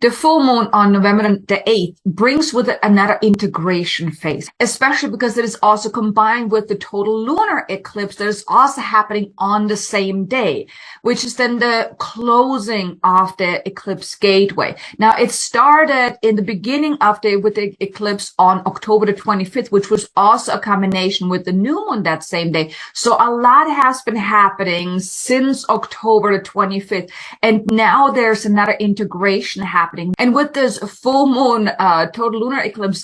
The full moon on November the 8th brings with it another integration phase, especially because it is also combined with the total lunar eclipse that is also happening on the same day, which is then the closing of the eclipse gateway. Now, it started in the beginning of with the eclipse on October the 25th, which was also a combination with the new moon that same day. So a lot has been happening since October the 25th. And now there's another integration happening. And with this full moon, total lunar eclipse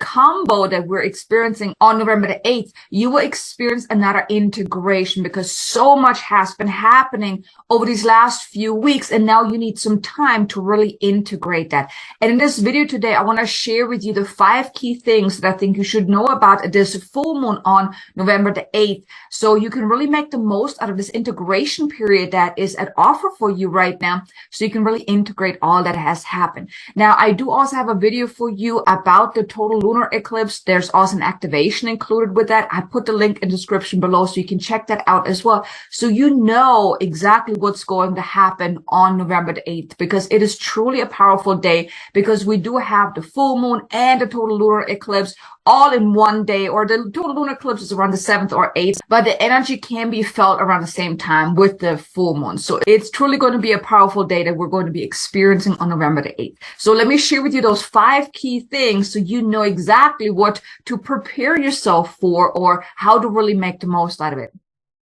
combo that we're experiencing on November the 8th, you will experience another integration because so much has been happening over these last few weeks. And now you need some time to really integrate that. And in this video today, I want to share with you the 5 key things that I think you should know about this full moon on November the 8th. So you can really make the most out of this integration period that is at offer for you right now. So you can really integrate all that has happened. Now, I do also have a video for you about the total lunar eclipse. There's also an activation included with that. I put the link in the description below so you can check that out as well. So you know exactly what's going to happen on November the 8th, because it is truly a powerful day, because we do have the full moon and the total lunar eclipse all in one day, or the total lunar eclipse is around the 7th or 8th, but the energy can be felt around the same time with the full moon. So it's truly going to be a powerful day that we're going to be experiencing on November the 8th. So let me share with you those 5 key things so you know exactly what to prepare yourself for or how to really make the most out of it.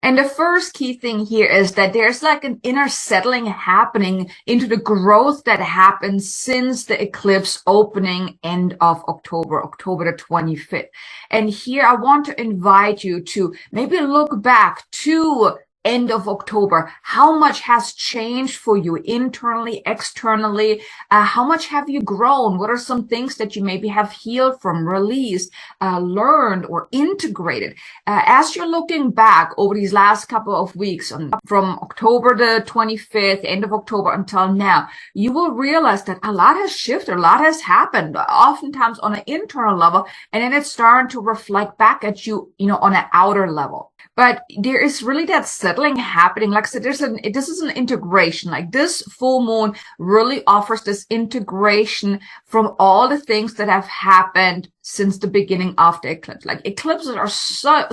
And the first key thing here is that there's like an inner settling happening into the growth that happened since the eclipse opening end of October the 25th. And here I want to invite you to maybe look back to end of October. How much has changed for you internally, externally? How much have you grown? What are some things that you maybe have healed from, released, learned, or integrated? As you're looking back over these last couple of weeks from October the 25th, end of October until now, you will realize that a lot has shifted, a lot has happened, oftentimes on an internal level, and then it's starting to reflect back at you, on an outer level. But there is really that settling happening. Like I said, this is an integration. Like this full moon really offers this integration from all the things that have happened since the beginning of the eclipse. Like eclipses are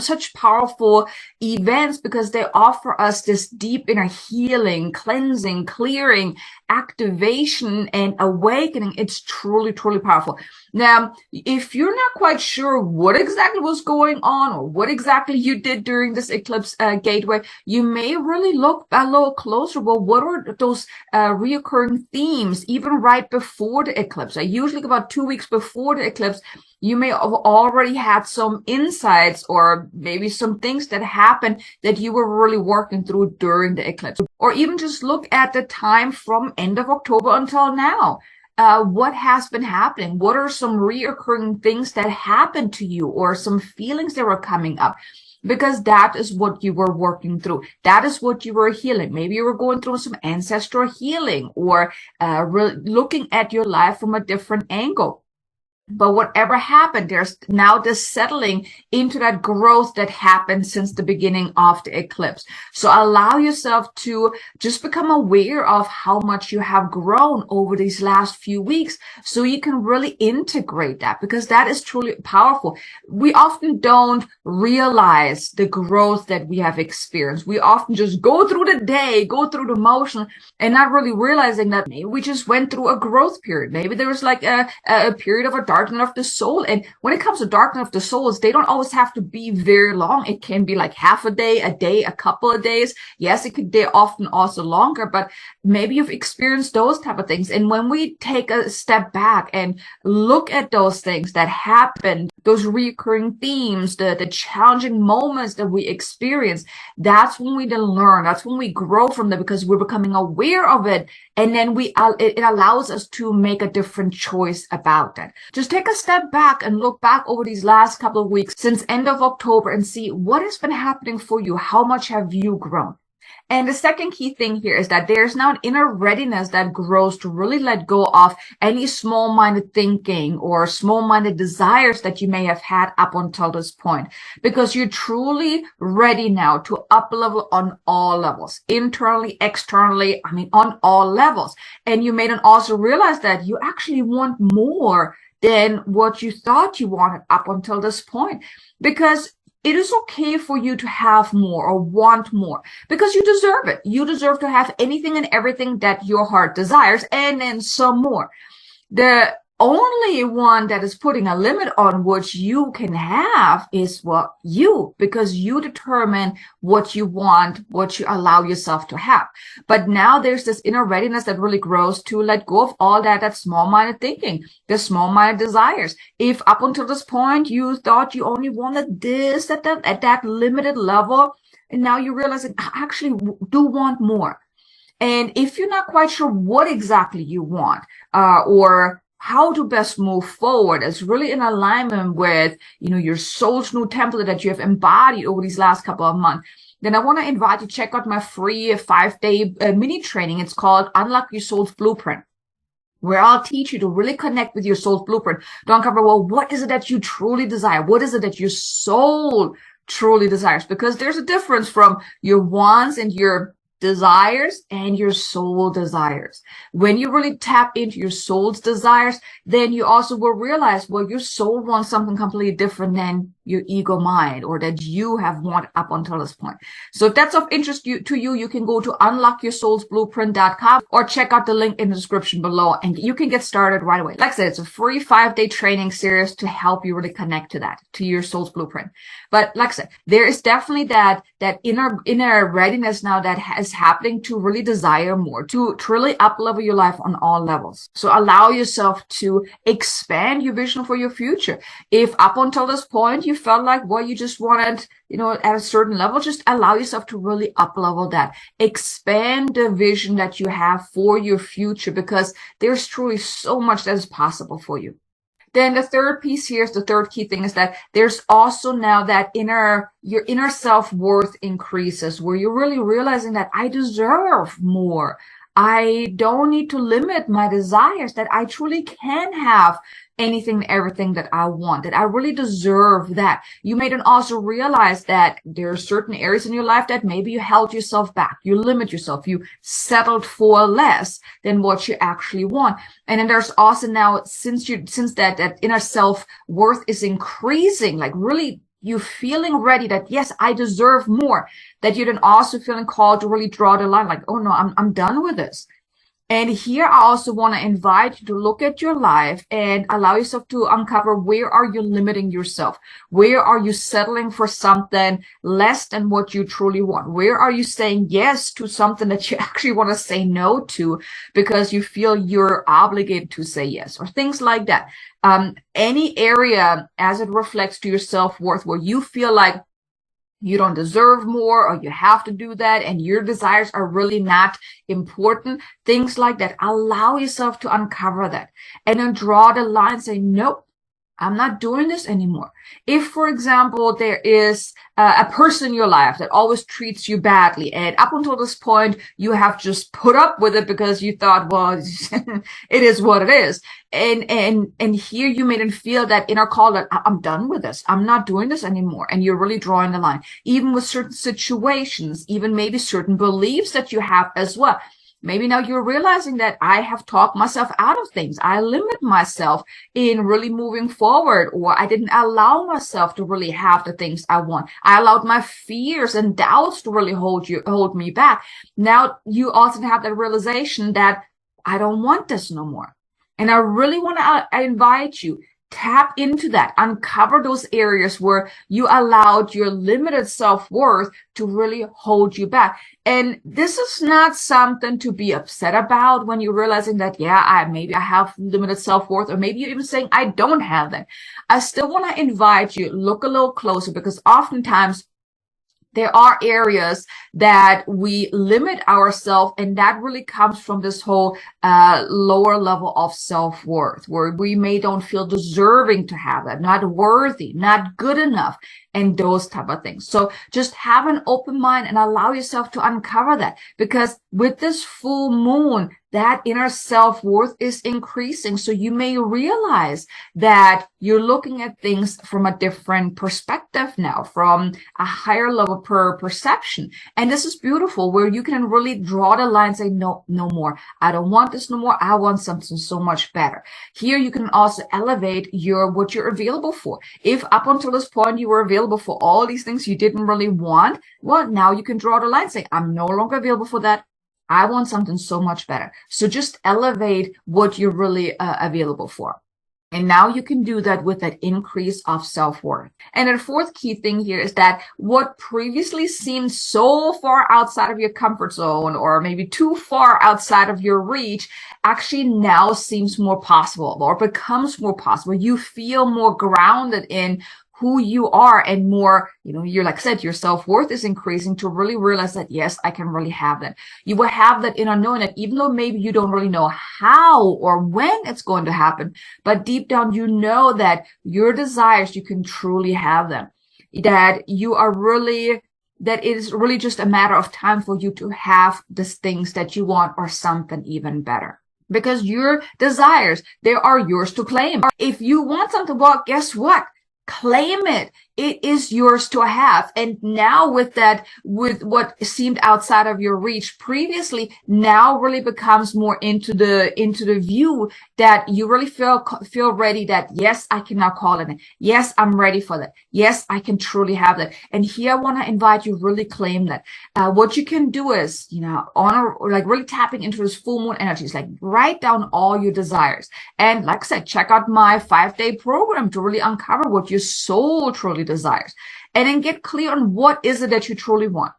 such powerful events because they offer us this deep inner healing, cleansing, clearing, activation, and awakening. It's truly, truly powerful. Now, if you're not quite sure what exactly was going on or what exactly you did during this eclipse gateway, you may really look a little closer. Well, what are those reoccurring themes even right before the eclipse? Usually about 2 weeks before the eclipse, you may have already had some insights or maybe some things that happened that you were really working through during the eclipse. Or even just look at the time from end of October until now. What has been happening? What are some reoccurring things that happened to you or some feelings that were coming up? Because that is what you were working through. That is what you were healing. Maybe you were going through some ancestral healing or looking at your life from a different angle. But whatever happened, there's now this settling into that growth that happened since the beginning of the eclipse. So allow yourself to just become aware of how much you have grown over these last few weeks so you can really integrate that, because that is truly powerful. We often don't realize the growth that we have experienced. We often just go through the day, go through the motion, and not really realizing that maybe we just went through a growth period. Maybe there was like a period of a dark darkness of the soul. And when it comes to darkness of the souls, they don't always have to be very long. It can be like half a day, a couple of days. Yes, it could be often also longer, but maybe you've experienced those type of things. And when we take a step back and look at those things that happened, those recurring themes, the challenging moments that we experience, that's when we then learn. That's when we grow from them, because we're becoming aware of it. And then it allows us to make a different choice about that. Just take a step back and look back over these last couple of weeks since end of October and see what has been happening for you. How much have you grown? And the second key thing here is that there's now an inner readiness that grows to really let go of any small-minded thinking or small-minded desires that you may have had up until this point, because you're truly ready now to up-level on all levels, internally, externally, on all levels. And you may then also realize that you actually want more than what you thought you wanted up until this point, because it is okay for you to have more or want more, because you deserve it. You deserve to have anything and everything that your heart desires, and then some more. The only one that is putting a limit on what you can have is because you determine what you want, what you allow yourself to have. But now there's this inner readiness that really grows to let go of all that small-minded thinking, the small-minded desires. If up until this point you thought you only wanted this at that limited level, and now you realize that I actually do want more. And if you're not quite sure what exactly you want, or how to best move forward, is really in alignment with, your soul's new template that you have embodied over these last couple of months, then I want to invite you to check out my free 5-day mini training. It's called Unlock Your Soul's Blueprint, where I'll teach you to really connect with your soul's blueprint, to uncover, what is it that you truly desire? What is it that your soul truly desires? Because there's a difference from your wants and your desires and your soul desires. When you really tap into your soul's desires, then you also will realize, your soul wants something completely different than your ego mind, or that you have wanted up until this point. So if that's of interest to you, you can go to unlockyoursoulsblueprint.com or check out the link in the description below, and you can get started right away. Like I said, it's a free 5-day training series to help you really connect to your soul's blueprint. But like I said, there is definitely that inner readiness now that is happening to really desire more, to really up-level your life on all levels. So allow yourself to expand your vision for your future. If up until this point you felt like, you just wanted, at a certain level, just allow yourself to really up-level that. Expand the vision that you have for your future, because there's truly so much that is possible for you. Then the third piece here is the third key thing, is that there's also now that your inner self-worth increases, where you're really realizing that I deserve more. I don't need to limit my desires, that I truly can have anything and everything that I want, that I really deserve that. You may then also realize that there are certain areas in your life that maybe you held yourself back, you limit yourself, you settled for less than what you actually want. And then there's also now, since that inner self-worth is increasing, like really you feeling ready that, yes, I deserve more, that you're then also feeling called to really draw the line, like, oh no, I'm done with this. And here I also want to invite you to look at your life and allow yourself to uncover, where are you limiting yourself? Where are you settling for something less than what you truly want? Where are you saying yes to something that you actually want to say no to because you feel you're obligated to say yes, or things like that? Any area as it reflects to your self-worth where you feel like you don't deserve more, or you have to do that, and your desires are really not important, things like that. Allow yourself to uncover that, and then draw the line and say, nope, I'm not doing this anymore. If, for example, there is a person in your life that always treats you badly, and up until this point, you have just put up with it because you thought, it is what it is. And here you made him feel that inner call that I'm done with this. I'm not doing this anymore. And you're really drawing the line, even with certain situations, even maybe certain beliefs that you have as well. Maybe now you're realizing that I have talked myself out of things. I limit myself in really moving forward, or I didn't allow myself to really have the things I want. I allowed my fears and doubts to really hold me back. Now you also have that realization that I don't want this no more. And I really want to invite you, tap into that, uncover those areas where you allowed your limited self-worth to really hold you back. And this is not something to be upset about when you're realizing that, maybe I have limited self-worth, or maybe you're even saying I don't have that. I still want to invite you, look a little closer, because oftentimes there are areas that we limit ourselves, and that really comes from this whole lower level of self-worth, where we don't feel deserving to have that, not worthy, not good enough. and those type of things. So just have an open mind and allow yourself to uncover that, because with this full moon, that inner self-worth is increasing. So you may realize that you're looking at things from a different perspective now, from a higher level perception. And this is beautiful, where you can really draw the line and say, no, no more. I don't want this no more. I want something so much better. Here you can also elevate what you're available for. If up until this point you were available for all these things you didn't really want, well, now you can draw the line and say, I'm no longer available for that. I want something so much better. So just elevate what you're really available for. And now you can do that with that increase of self-worth. And the fourth key thing here is that what previously seemed so far outside of your comfort zone, or maybe too far outside of your reach, actually now seems more possible, or becomes more possible. You feel more grounded in who you are, and more, you're, like I said, your self-worth is increasing to really realize that, yes, I can really have that. You will have that inner knowing that even though maybe you don't really know how or when it's going to happen, but deep down, you know that your desires, you can truly have them, that it is really just a matter of time for you to have these things that you want, or something even better. Because your desires, they are yours to claim. If you want something, well, guess what? Claim it. It is yours to have. And now with what seemed outside of your reach previously, now really becomes more into the view that you really feel ready, that yes, I can now call it in. Yes, I'm ready for that. Yes, I can truly have that. And here I want to invite you, really claim that. What you can do is, really tapping into this full moon energies, like write down all your desires. And like I said, check out my 5-day program to really uncover what your soul truly desires, and then get clear on what is it that you truly want.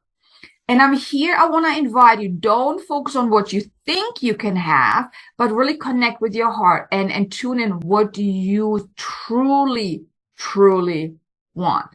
And I want to invite you, don't focus on what you think you can have, but really connect with your heart and tune in, what do you truly want.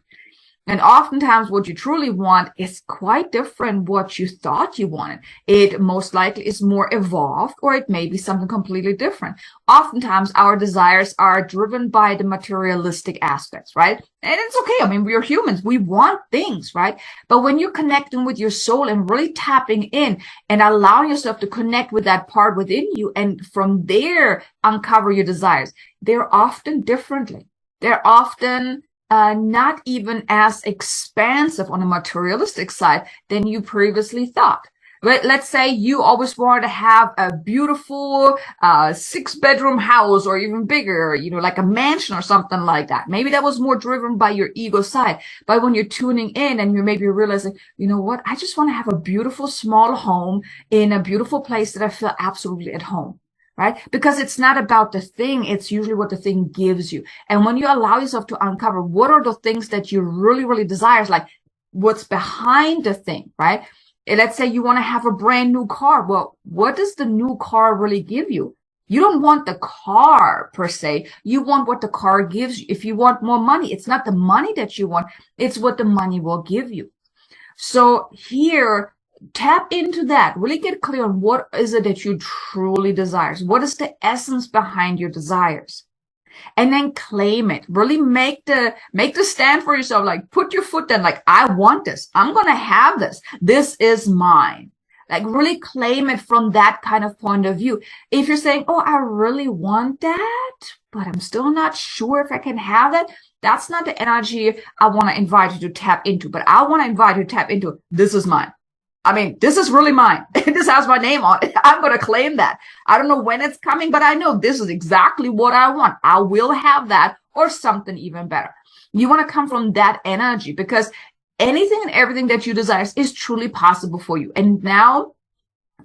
And oftentimes what you truly want is quite different what you thought you wanted. It most likely is more evolved, or it may be something completely different. Oftentimes our desires are driven by the materialistic aspects, right? And it's okay. We're humans. We want things, right? But when you're connecting with your soul and really tapping in and allowing yourself to connect with that part within you, and from there uncover your desires, they're often differently. They're often not even as expansive on the materialistic side than you previously thought. But let's say you always wanted to have a beautiful 6-bedroom house, or even bigger, like a mansion or something like that. Maybe that was more driven by your ego side. But when you're tuning in and you're maybe realizing, you know what, I just want to have a beautiful small home in a beautiful place that I feel absolutely at home. Right? Because it's not about the thing. It's usually what the thing gives you. And when you allow yourself to uncover what are the things that you really desire, like what's behind the thing, right? And let's say you want to have a brand new car. Well, what does the new car really give you? You don't want the car per se. You want what the car gives you. If you want more money, it's not the money that you want. It's what the money will give you. So here, tap into that. Really get clear on what is it that you truly desire. What is the essence behind your desires? And then claim it. Really make the stand for yourself. Like, put your foot down. Like, I want this. I'm going to have this. This is mine. Like, really claim it from that kind of point of view. If you're saying, oh, I really want that, but I'm still not sure if I can have that, that's not the energy I want to invite you to tap into. But I want to invite you to tap into, this is mine. This is really mine. This has my name on it. I'm going to claim that. I don't know when it's coming, but I know this is exactly what I want. I will have that, or something even better. You want to come from that energy, because anything and everything that you desire is truly possible for you. And now,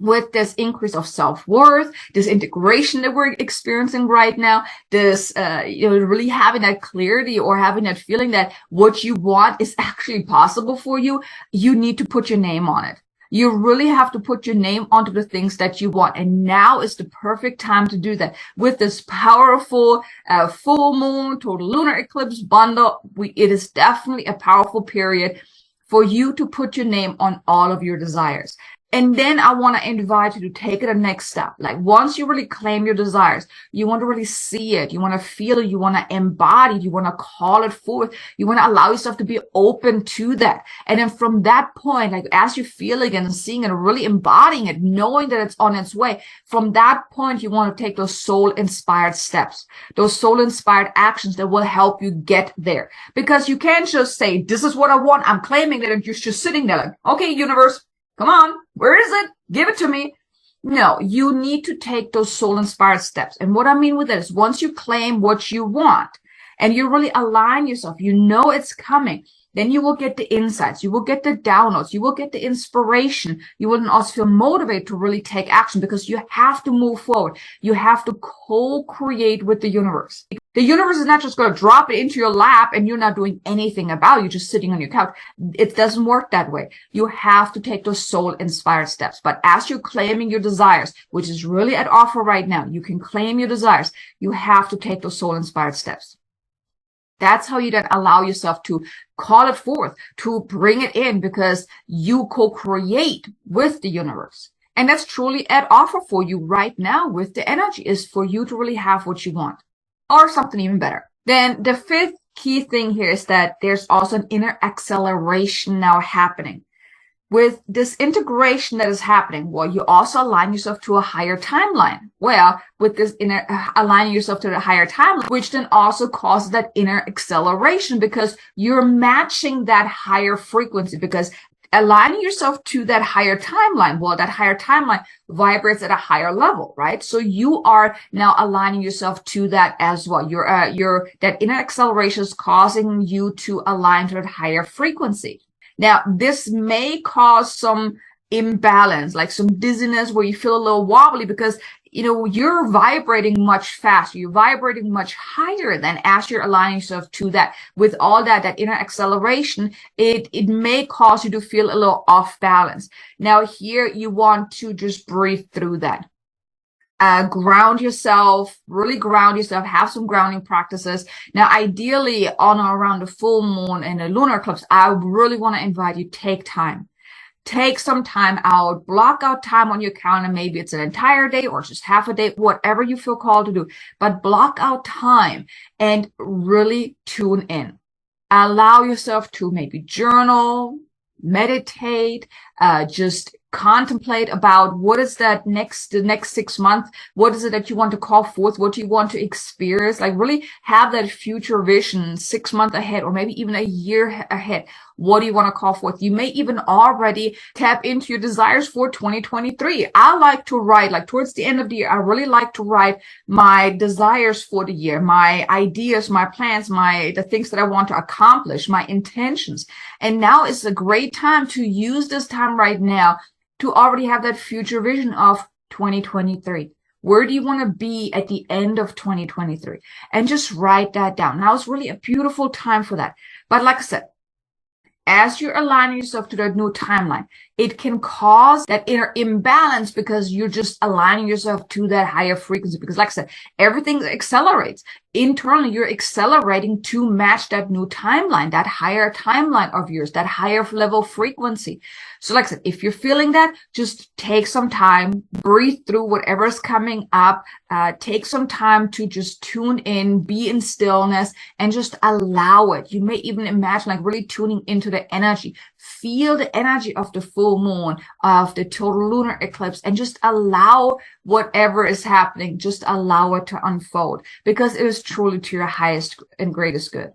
with this increase of self-worth, this integration that we're experiencing right now, this, really having that clarity, or having that feeling that what you want is actually possible for you, you need to put your name on it. You really have to put your name onto the things that you want. And now is the perfect time to do that. With this powerful full moon, total lunar eclipse bundle, it is definitely a powerful period for you to put your name on all of your desires. And then I want to invite you to take it a next step. Like once you really claim your desires, you want to really see it. You want to feel it. You want to embody it. You want to call it forth. You want to allow yourself to be open to that. And then from that point, like as you feel it and seeing it, really embodying it, knowing that it's on its way, from that point, you want to take those soul-inspired steps, those soul-inspired actions that will help you get there. Because you can't just say, this is what I want. I'm claiming it. And you're just sitting there like, okay, universe, come on, where is it? Give it to me. No, you need to take those soul-inspired steps. And what I mean with that is once you claim what you want and you really align yourself, you know it's coming, then you will get the insights, you will get the downloads, you will get the inspiration. You will also feel motivated to really take action because you have to move forward. You have to co-create with the universe. The universe is not just going to drop it into your lap and you're not doing anything about it. You're just sitting on your couch. It doesn't work that way. You have to take those soul-inspired steps. But as you're claiming your desires, which is really at offer right now, you can claim your desires. You have to take those soul-inspired steps. That's how you then allow yourself to call it forth, to bring it in because you co-create with the universe. And that's truly at offer for you right now with the energy is for you to really have what you want or something even better. Then the fifth key thing here is that there's also an inner acceleration now happening. With this integration that is happening, well, you also align yourself to a higher timeline. Well, with this inner aligning yourself to the higher timeline, which then also causes that inner acceleration because you're matching that higher frequency because aligning yourself to that higher timeline, well, that higher timeline vibrates at a higher level, right? So you are now aligning yourself to that as well. That inner acceleration is causing you to align to that higher frequency. Now, this may cause some imbalance, like some dizziness where you feel a little wobbly because, you know, you're vibrating much faster. You're vibrating much higher than as you're aligning yourself to that. With all that inner acceleration, it may cause you to feel a little off balance. Now, here you want to just breathe through that. Ground yourself, really ground yourself, have some grounding practices. Now, ideally on or around the full moon and the lunar eclipse, I really want to invite you, take time. Take some time out, block out time on your calendar. Maybe it's an entire day or just half a day, whatever you feel called to do, but block out time and really tune in. Allow yourself to maybe journal, meditate, just contemplate about what is the next 6 months. What is it that you want to call forth? What do you want to experience? Like really have that future vision 6 months ahead or maybe even a year ahead. What do you want to call forth? You may even already tap into your desires for 2023. I like to write, like towards the end of the year, I really like to write my desires for the year, my ideas, my plans, the things that I want to accomplish, my intentions. And now is a great time to use this time right now to already have that future vision of 2023. Where do you want to be at the end of 2023? And just write that down. Now it's really a beautiful time for that. But like I said, as you're aligning yourself to that new timeline, it can cause that inner imbalance because you're just aligning yourself to that higher frequency. Because like I said, everything accelerates. Internally, you're accelerating to match that new timeline, that higher timeline of yours, that higher level frequency. So like I said, if you're feeling that, just take some time, breathe through whatever is coming up, take some time to just tune in, be in stillness, and just allow it. You may even imagine like really tuning into the energy. Feel the energy of the full moon, of the total lunar eclipse, and just allow whatever is happening, just allow it to unfold because it is truly to your highest and greatest good.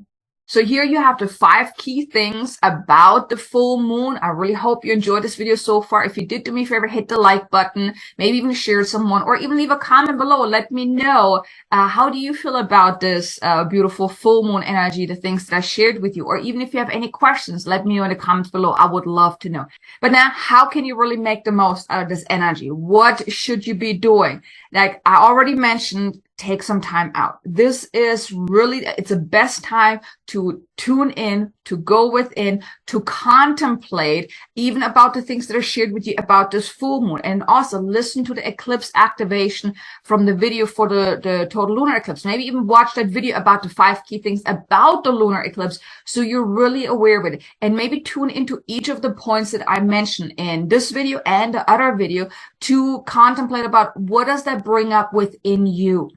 So here you have the 5 key things about the full moon. I really hope you enjoyed this video so far. If you did, do me a favor, hit the like button, maybe even share with someone, or even leave a comment below. Let me know, how do you feel about this beautiful full moon energy, the things that I shared with you, or even if you have any questions, let me know in the comments below. I would love to know. But now, how can you really make the most out of this energy? What should you be doing? Like I already mentioned, take some time out. This is really, it's the best time to tune in, to go within, to contemplate even about the things that are shared with you about this full moon, and also listen to the eclipse activation from the video for the total lunar eclipse. Maybe even watch that video about the 5 key things about the lunar eclipse so you're really aware of it, and maybe tune into each of the points that I mentioned in this video and the other video to contemplate about what does that bring up within you.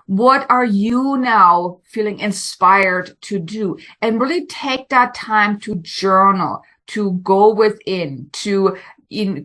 What are you now feeling inspired to do? And really take that time to journal, to go within, to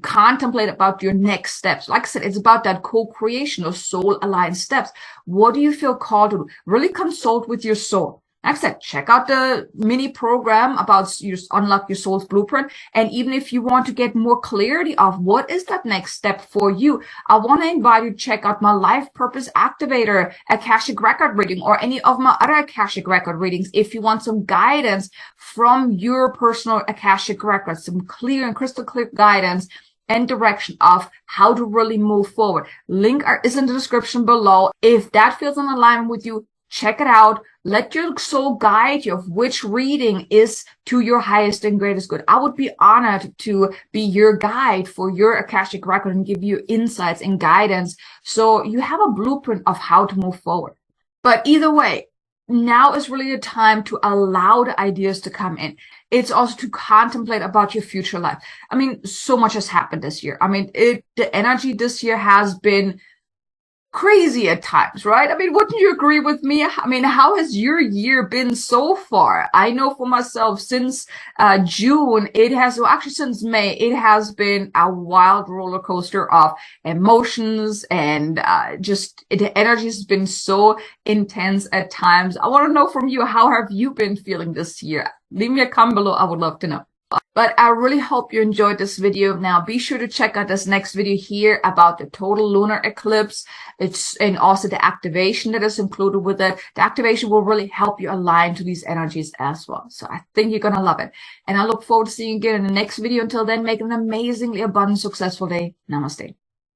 contemplate about your next steps. Like I said, it's about that co-creation of soul-aligned steps. What do you feel called to do? Really consult with your soul. Like I said, check out the mini program about you unlock your soul's blueprint. And even if you want to get more clarity of what is that next step for you, I want to invite you to check out my Life Purpose Activator Akashic Record reading, or any of my other Akashic Record readings if you want some guidance from your personal Akashic records, some clear and crystal clear guidance and direction of how to really move forward. Link is in the description below. If that feels in alignment with you, check it out. Let your soul guide you of which reading is to your highest and greatest good. I would be honored to be your guide for your Akashic record and give you insights and guidance so you have a blueprint of how to move forward. But either way, now is really the time to allow the ideas to come in. It's also to contemplate about your future life. I mean, so much has happened this year. I mean, the energy this year has been crazy at times, right? I mean, wouldn't you agree with me? I mean, how has your year been so far? I know for myself, since June, it has, well, actually since May, it has been a wild roller coaster of emotions, and the energy has been so intense at times. I want to know from you, how have you been feeling this year? Leave me a comment below. I would love to know. But I really hope you enjoyed this video. Now, be sure to check out this next video here about the total lunar eclipse. And also the activation that is included with it. The activation will really help you align to these energies as well. So I think you're going to love it. And I look forward to seeing you again in the next video. Until then, make an amazingly abundant, successful day. Namaste.